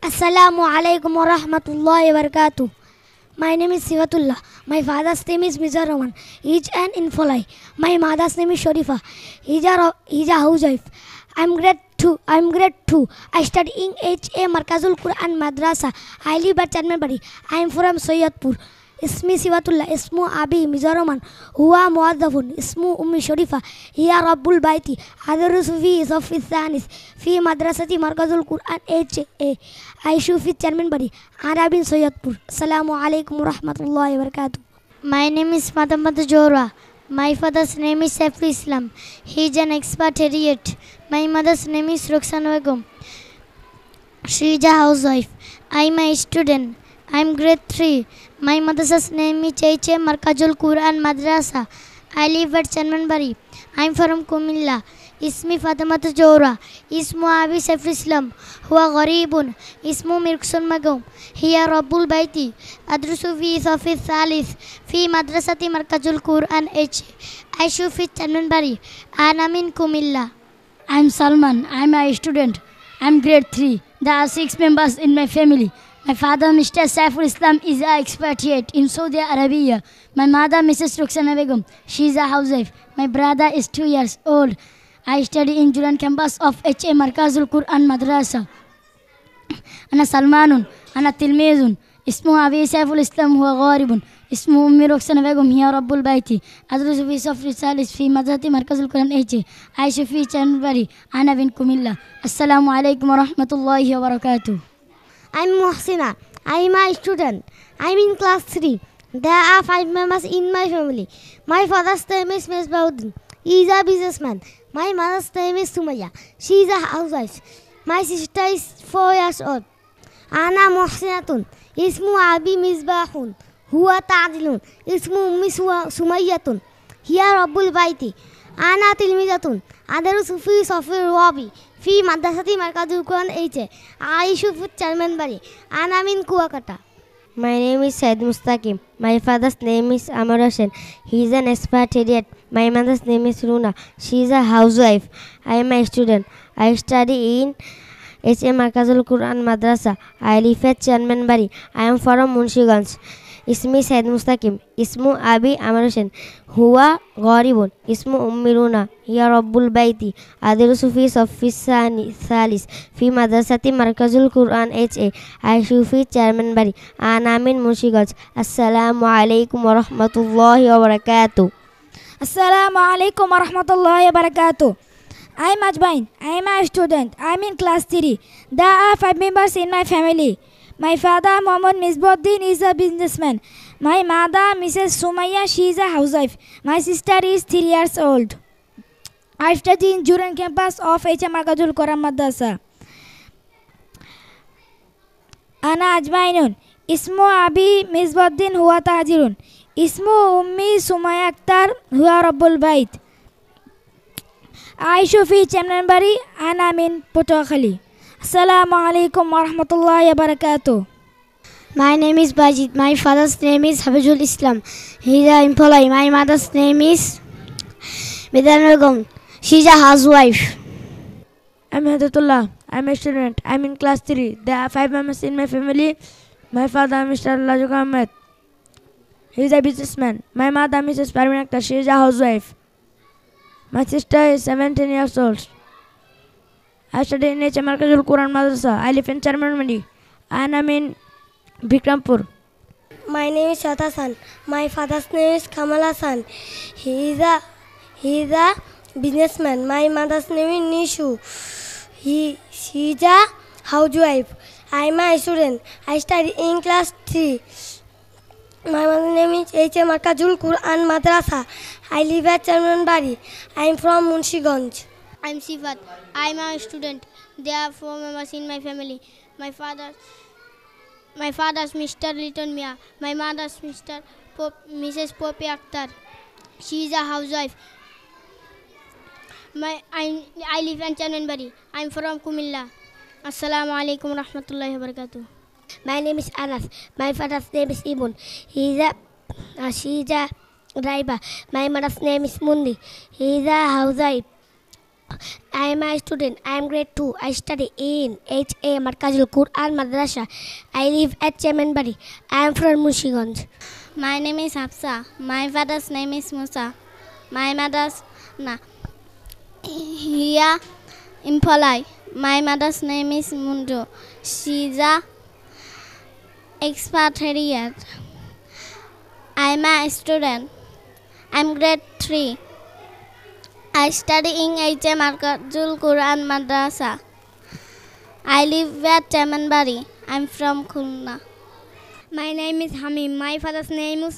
Assalamu alaikum wa rahmatullahi wa barakatuh. My name is Sivatullah. My father's name is Mizar Rahman. He's an infoli. My mother's name is Sharifa. He's a housewife. I'm grade 2. I study in HA Markazul Quran Madrasa. I live at Chanmanbari. I am from Sayyadpur. اسمي سوة الله اسمه أبي مزارمان هو موظف اسمه أمي شريفة هي رب البيت أدرس في صف الثاني في مدرسة مركز القرآن HA أعيش في تشرمنبري أنا بن سيدپور. السلام عليكم ورحمة الله وبركاته. My name is Madamad Jora. My father's name is Saiful Islam. He is an expatriate. My mother's name is Roxana Begum. She is a housewife. I am a student. I am grade 3. My mother's name is H.A. Markazul Quran Madrasa. I live at Chanmanbari. I am from Kumilla. اسمي فاطمة جورا اسم أبي سيف الإسلام هو غريب اسمه ميركسون مقوم هي رب البيت أدرس في صف الثالث في مدرسة مركز القرآن أعيش في تشانمنبري أنا من كوميلا. I'm Salman. I'm a student. I'm grade 3. There are 6 members in my family. My father, Mr. Saiful Islam, is an expatriate in Saudi Arabia. My mother, Mrs. Roxana Begum, she is a housewife. My brother is 2 years old. I study in Juran campus of HA Markazul Quran Madrasa. أنا سلمان أنا تلميذ اسمه أبي سيف الإسلام هو غارب اسمه أمي روكسانا بيغم هي رب البيت أدرس في صف الثالث في مدرسة مركز القرآن HA أعيش في تشانمنبري أنا بن كوميلا. السلام عليكم ورحمة الله وبركاته. I'm Muhsina. I'm a student. I'm in class 3. There are 5 members in my family. My father's name is Mesbauddin. He is a businessman. My mother's name is Sumaya. She is a housewife. My sister is 4 years old. أنا محسنة. اسم أبي مصباح هو تعدل. اسم أمي سمية هي رب البيت. أنا تلميذة أدرس في صف الرابع في مدرسة مركز القرآن HA أعيش في تشرمنبري أنا من كوكاتا. My name is Said Mustaqim. My father's name is Amar Hossain. He is an expatriate. My mother's name is Runa. She is a housewife. I am a student. I study in HA Markazul Quran Madrasa. I live at Chanmanbari. I am from Munshigans. اسمي سيد مستقيم اسم أبي عمر حسين هو غارب اسم أمي رونا هي رب البيت أدرس في صف الثالث في مدرسة مركز القرآن HA أعيش في تشرمنبري أنا من منشيغانز. السلام عليكم ورحمة الله وبركاته. Assalamu alaikum wa rahmatullahi wa barakatuh. I am Ajbain. I am a student. I am in class 3. There are 5 members in my family. My father, Muhammad Misbauddin, is a businessman. My mother, Mrs. Sumaya, she is a housewife. My sister is 3 years old. I study in Juran campus of HA Markazul Quran Madrasa. أنا أجمعين اسم أبي مصباح هو تاجر اسم أمي سمية أختر هو رب البيت أعيش في تشرمنبري أنا من بوتوخلي. Assalamu alaikum wa rahmatullahi wa barakatuh. My name is Bajid. My father's name is Habibul Islam. He is an employee. My mother's name is Midan Begum. She is a housewife. I'm Hadatullah. I'm a student. I'm in class 3. There are 5 members in my family. My father, Mr. Lajuk Ahmed. He is a businessman. My mother, Mrs. Parveen Akhtar. She is a housewife. My sister is 17 years old. I study in HA Markazul Quran Madrasa. I live in Chanmanbari and I'm in Bikrampur. My name is Shata Hassan. My father's name is Kamal Hassan. He is a businessman. My mother's name is Nishu. She is a housewife. I am a student. I study in class 3. My mother's name is HA Markazul Quran Madrasa. I live at Chanmanbari. I am from Munshigans. I am Sifat. I am a student. There are 4 members in my family. My father's Mr. Liton Mia. My mother's Mrs. Poppy Akhtar. She is a housewife. I live in Chanmanbari. I am from Kumilla. Assalamu alaikum wa rahmatullahi wa barakatuh. My name is Anas. My father's name is Ibn. She is a driver. My mother's name is Mundi. He is a housewife. I am a student. I am grade 2. I study in HA Markazul Quran Madrasa. I live at Chemenbari. I am from Mushiganj. My name is Hafsa. My father's name is Musa. My mother's Hiya Impolai. My mother's name is Mundo. She's a expatriate. I'm a student. I'm grade 3. I study in HA Markazul Quran Madrasa. I live at Chemenbari. I'm from Khulna. My name is Hamim. My father's name is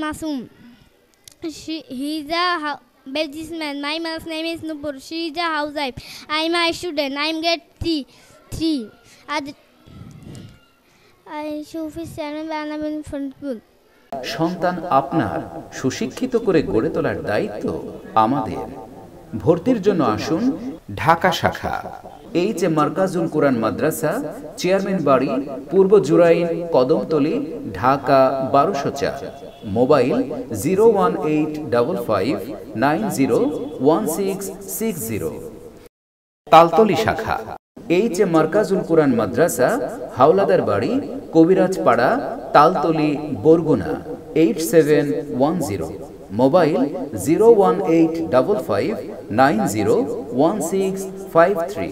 Masum. He's a businessman. My mother's name is Nupur. She is a housewife. I am a student. I am grade 3. I Shufi Salman Banabin Frontpool. সন্তান আপনার সুশিক্ষিত করে গড়ে তোলার দায়িত্ব আমাদের। ভর্তির জন্য আসুন ঢাকা শাখা HA মার্কাজুল কোরআন মাদ্রাসা, চেয়ারম্যান বাড়ি, পূর্ব জুরাইন, কদমতলী, ঢাকা ১২০৪। মোবাইল 01855901660। তালতলী শাখা HA মার্কাজুল কোরআন মাদ্রাসা, হাওলাদার বাড়ি, কবিরাজ পাড়া, তালতলী, বরগুনা 8710। মোবাইল 01855901653।